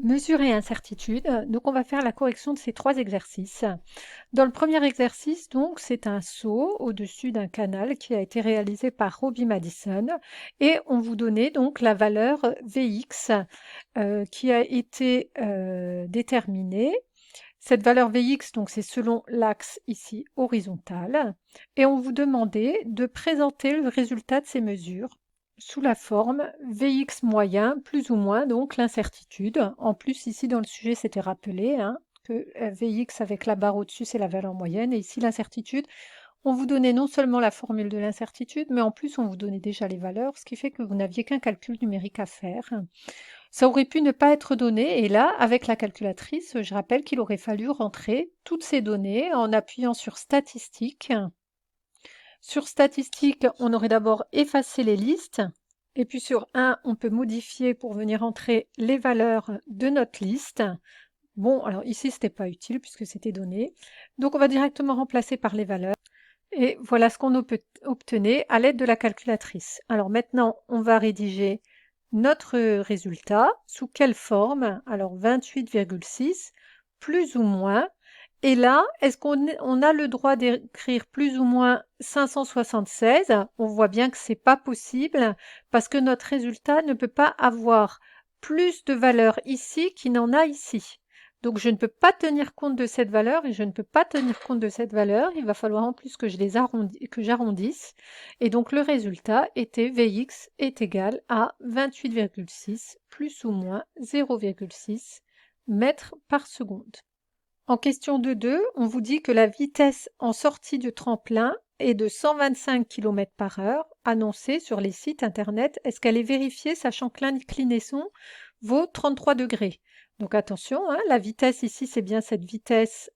Mesure et incertitude. Donc, on va faire la correction de ces trois exercices. Dans le premier exercice, donc, c'est un saut au-dessus d'un canal qui a été réalisé par Robbie Madison et on vous donnait donc la valeur Vx qui a été déterminée. Cette valeur Vx, donc, c'est selon l'axe ici horizontal et on vous demandait de présenter le résultat de ces mesures sous la forme Vx moyen, plus ou moins, donc l'incertitude. En plus, ici, dans le sujet, c'était rappelé que Vx avec la barre au-dessus, c'est la valeur moyenne. Et ici, l'incertitude, on vous donnait non seulement la formule de l'incertitude, mais en plus, on vous donnait déjà les valeurs, ce qui fait que vous n'aviez qu'un calcul numérique à faire. Ça aurait pu ne pas être donné, et là, avec la calculatrice, je rappelle qu'il aurait fallu rentrer toutes ces données en appuyant sur Statistiques. Sur Statistiques, on aurait d'abord effacé les listes. Et puis sur 1, on peut modifier pour venir entrer les valeurs de notre liste. Bon, alors ici, ce n'était pas utile puisque c'était donné. Donc, on va directement remplacer par les valeurs. Et voilà ce qu'on obtenait à l'aide de la calculatrice. Alors maintenant, on va rédiger notre résultat. Sous quelle forme? Alors 28,6 plus ou moins. Et là, est-ce qu'on a le droit d'écrire plus ou moins 576? On voit bien que ce n'est pas possible parce que notre résultat ne peut pas avoir plus de valeur ici qu'il n'en a ici. Donc je ne peux pas tenir compte de cette valeur et je ne peux pas tenir compte de cette valeur. Il va falloir en plus que j'arrondisse. Et donc le résultat était Vx est égal à 28,6 plus ou moins 0,6 mètres par seconde. En question de 2, on vous dit que la vitesse en sortie du tremplin est de 125 km/h annoncée sur les sites internet. Est-ce qu'elle est vérifiée sachant que l'inclinaison vaut 33 degrés? Donc attention, la vitesse ici, c'est bien cette vitesse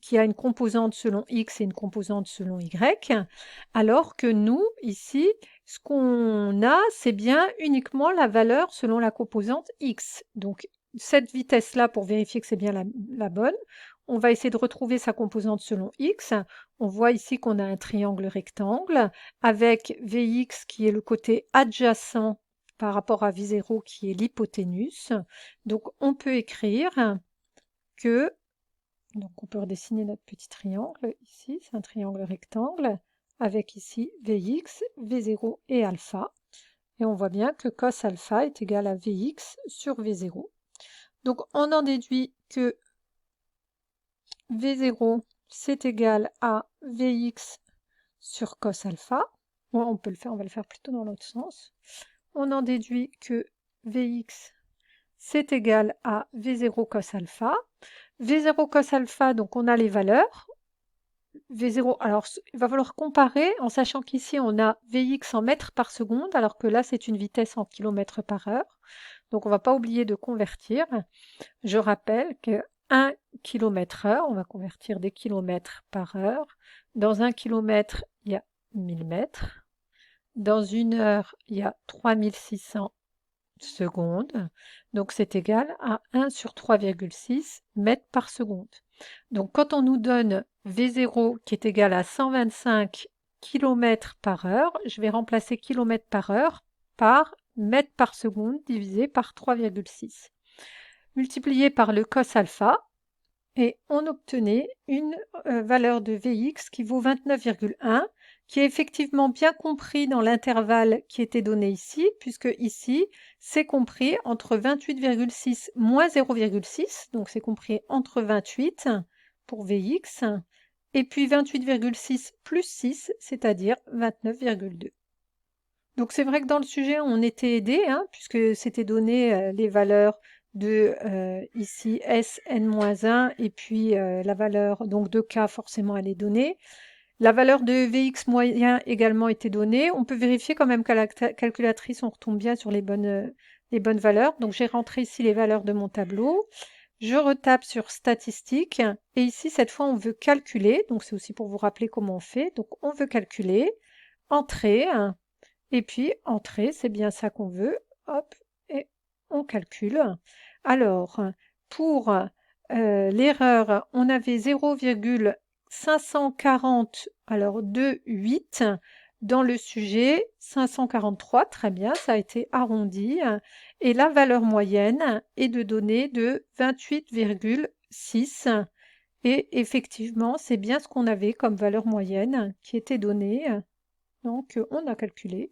qui a une composante selon x et une composante selon y, alors que nous, ici, ce qu'on a, c'est bien uniquement la valeur selon la composante x. Donc cette vitesse-là, pour vérifier que c'est bien la bonne, on va essayer de retrouver sa composante selon x. On voit ici qu'on a un triangle rectangle avec Vx qui est le côté adjacent par rapport à V0 qui est l'hypoténuse. Donc on peut écrire que, donc on peut redessiner notre petit triangle ici, c'est un triangle rectangle avec ici Vx, V0 et alpha. Et on voit bien que cos alpha est égal à Vx sur V0. Donc on en déduit que V0 c'est égal à Vx sur cos alpha. Bon, on va le faire plutôt dans l'autre sens. On en déduit que Vx c'est égal à V0 cos alpha. V0 cos alpha, donc on a les valeurs. V0, alors il va falloir comparer en sachant qu'ici on a Vx en mètres par seconde, alors que là c'est une vitesse en kilomètres par heure. Donc on ne va pas oublier de convertir. Je rappelle que 1 km/h, on va convertir des kilomètres par heure. Dans 1 km, il y a 1000 mètres. Dans 1 heure, il y a 3600 secondes. Donc c'est égal à 1 sur 3,6 mètres par seconde. Donc quand on nous donne V0 qui est égal à 125 km par heure, je vais remplacer km par heure par mètre par seconde divisé par 3,6. Multiplié par le cos alpha, et on obtenait une valeur de Vx qui vaut 29,1, qui est effectivement bien compris dans l'intervalle qui était donné ici, puisque ici, c'est compris entre 28,6 moins 0,6, donc c'est compris entre 28 pour Vx, et puis 28,6 plus 6, c'est-à-dire 29,2. Donc c'est vrai que dans le sujet, on était aidé, puisque c'était donné les valeurs de ici S, N-1, et puis la valeur donc de K, forcément, elle est donnée. La valeur de Vx moyen également était donnée. On peut vérifier quand même qu'à la calculatrice, on retombe bien sur les bonnes valeurs. Donc j'ai rentré ici les valeurs de mon tableau. Je retape sur statistiques et ici, cette fois, on veut calculer. Donc c'est aussi pour vous rappeler comment on fait. Donc on veut calculer, entrer, et puis entrer, c'est bien ça qu'on veut. Hop, et on calcule. Alors, pour l'erreur, on avait 0,540, alors 2,8. dans le sujet 543, très bien, ça a été arrondi. Et la valeur moyenne est de données de 28,6. Et effectivement, c'est bien ce qu'on avait comme valeur moyenne qui était donnée. Donc, on a calculé.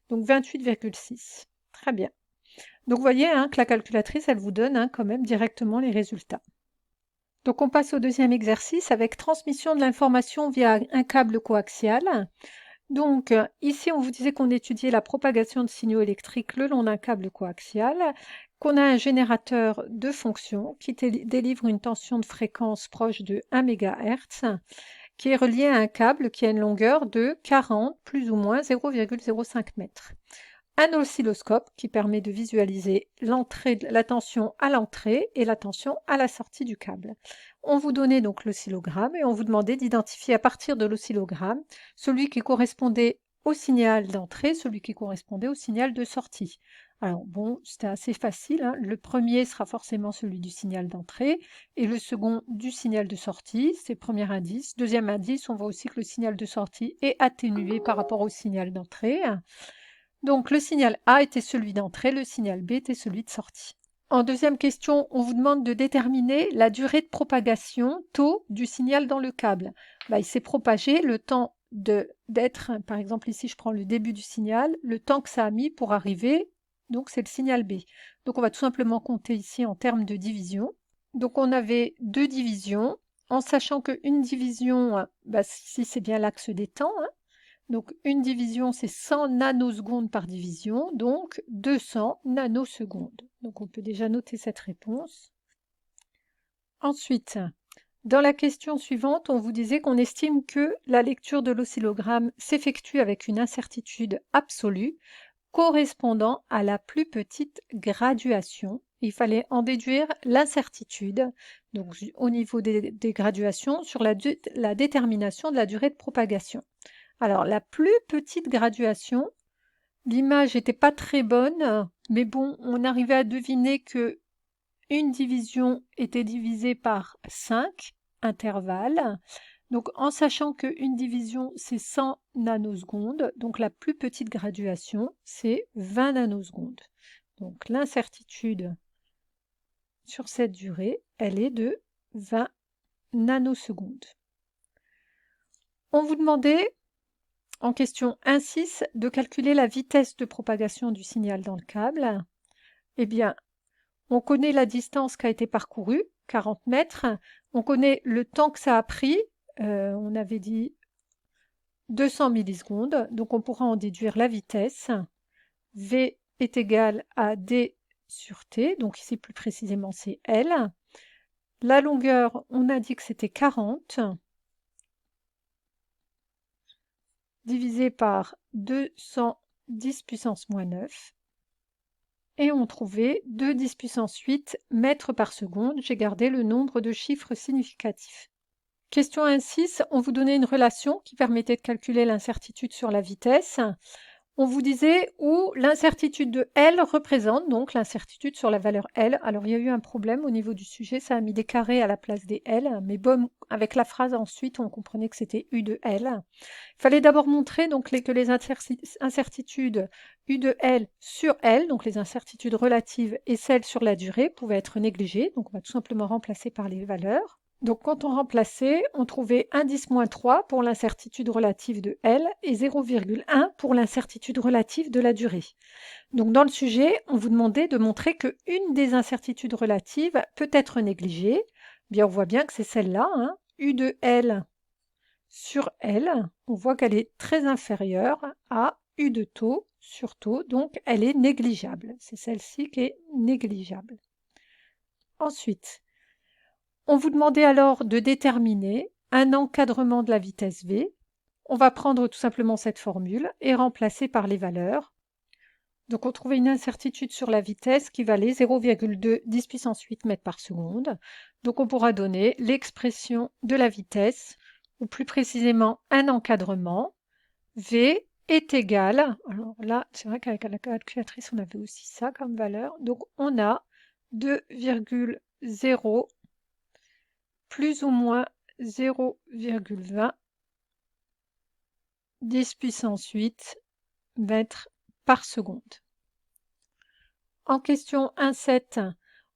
Donc, 28,6. Très bien. Donc, vous voyez hein, que la calculatrice, elle vous donne hein, quand même directement les résultats. Donc, on passe au deuxième exercice avec transmission de l'information via un câble coaxial. Donc, ici, on vous disait qu'on étudiait la propagation de signaux électriques le long d'un câble coaxial, qu'on a un générateur de fonction qui délivre une tension de fréquence proche de 1 MHz, qui est relié à un câble qui a une longueur de 40 plus ou moins 0,05 m. Un oscilloscope qui permet de visualiser la tension à l'entrée et la tension à la sortie du câble. On vous donnait donc l'oscillogramme et on vous demandait d'identifier à partir de l'oscillogramme celui qui correspondait au signal d'entrée, celui qui correspondait au signal de sortie. Alors bon, c'était assez facile, hein. Le premier sera forcément celui du signal d'entrée et le second du signal de sortie, c'est le premier indice. Deuxième indice, on voit aussi que le signal de sortie est atténué par rapport au signal d'entrée. Donc le signal A était celui d'entrée, le signal B était celui de sortie. En deuxième question, on vous demande de déterminer la durée de propagation, taux du signal dans le câble. Il s'est propagé le temps d'être, par exemple ici je prends le début du signal, le temps que ça a mis pour arriver, donc c'est le signal B. Donc on va tout simplement compter ici en termes de division. Donc on avait deux divisions, en sachant qu'une division, ici c'est bien l'axe des temps, hein. Donc une division, c'est 100 nanosecondes par division, donc 200 nanosecondes. Donc on peut déjà noter cette réponse. Ensuite, dans la question suivante, on vous disait qu'on estime que la lecture de l'oscillogramme s'effectue avec une incertitude absolue correspondant à la plus petite graduation. Il fallait en déduire l'incertitude, donc au niveau des graduations, sur la détermination de la durée de propagation. Alors, la plus petite graduation, l'image n'était pas très bonne, mais bon, on arrivait à deviner que une division était divisée par 5 intervalles. Donc, en sachant qu'une division, c'est 100 nanosecondes, donc la plus petite graduation, c'est 20 nanosecondes. Donc, l'incertitude sur cette durée, elle est de 20 nanosecondes. On vous demandait en question 1,6 de calculer la vitesse de propagation du signal dans le câble. Eh bien, on connaît la distance qui a été parcourue, 40 mètres. On connaît le temps que ça a pris. On avait dit 200 millisecondes. Donc, on pourra en déduire la vitesse. V est égal à D sur T. Donc, ici, plus précisément, c'est L. La longueur, on a dit que c'était 40. Divisé par 210 puissance moins 9. Et on trouvait 2 puissance 8 mètres par seconde. J'ai gardé le nombre de chiffres significatifs. Question 1.6, on vous donnait une relation qui permettait de calculer l'incertitude sur la vitesse. On vous disait où l'incertitude de L représente donc l'incertitude sur la valeur L. Alors il y a eu un problème au niveau du sujet, ça a mis des carrés à la place des L, mais bon, avec la phrase ensuite, on comprenait que c'était U de L. Il fallait d'abord montrer donc que les incertitudes U de L sur L, donc les incertitudes relatives et celles sur la durée, pouvaient être négligées. Donc on va tout simplement remplacer par les valeurs. Donc quand on remplaçait, on trouvait indice moins 3 pour l'incertitude relative de L et 0,1 pour l'incertitude relative de la durée. Donc dans le sujet, on vous demandait de montrer qu'une des incertitudes relatives peut être négligée. Bien, on voit bien que c'est celle-là, hein, U de L sur L. On voit qu'elle est très inférieure à U de taux sur taux, donc elle est négligeable. C'est celle-ci qui est négligeable. Ensuite, on vous demandait alors de déterminer un encadrement de la vitesse V. On va prendre tout simplement cette formule et remplacer par les valeurs. Donc on trouvait une incertitude sur la vitesse qui valait 0,2 10 puissance 8 mètres par seconde. Donc on pourra donner l'expression de la vitesse, ou plus précisément un encadrement. V est égal, alors là c'est vrai qu'avec la calculatrice on avait aussi ça comme valeur, donc on a 2,0 plus ou moins 0,20 10 puissance 8 mètres par seconde. En question 1,7,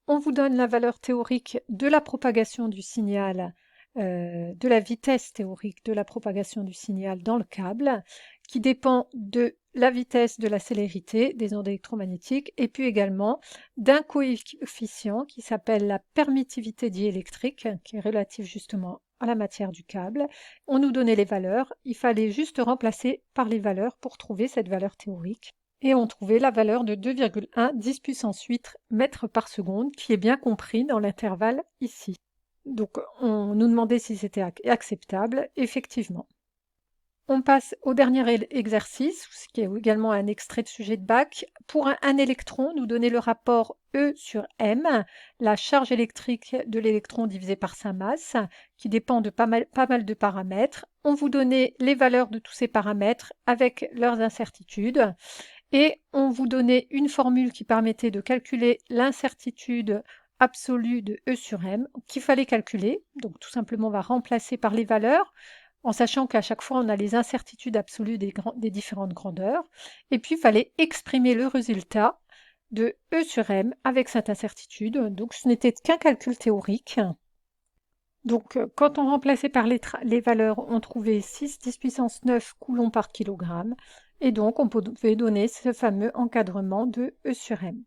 on vous donne la valeur théorique de la propagation du signal, de la vitesse théorique de la propagation du signal dans le câble, qui dépend de la vitesse de la célérité des ondes électromagnétiques et puis également d'un coefficient qui s'appelle la permittivité diélectrique, qui est relatif justement à la matière du câble. On nous donnait les valeurs, il fallait juste remplacer par les valeurs pour trouver cette valeur théorique. Et on trouvait la valeur de 2,1 10 puissance 8 mètres par seconde, qui est bien compris dans l'intervalle ici. Donc on nous demandait si c'était acceptable, effectivement. On passe au dernier exercice, ce qui est également un extrait de sujet de bac. Pour un électron, nous donner le rapport E sur M, la charge électrique de l'électron divisée par sa masse, qui dépend de pas mal de paramètres. On vous donnait les valeurs de tous ces paramètres avec leurs incertitudes. Et on vous donnait une formule qui permettait de calculer l'incertitude absolue de E sur M, qu'il fallait calculer. Donc tout simplement, on va remplacer par les valeurs, en sachant qu'à chaque fois, on a les incertitudes absolues des différentes grandeurs. Et puis, il fallait exprimer le résultat de E sur M avec cette incertitude. Donc ce n'était qu'un calcul théorique. Donc, quand on remplaçait par les valeurs, on trouvait 6 10 puissance 9 coulombs par kilogramme. Et donc, on pouvait donner ce fameux encadrement de E sur M.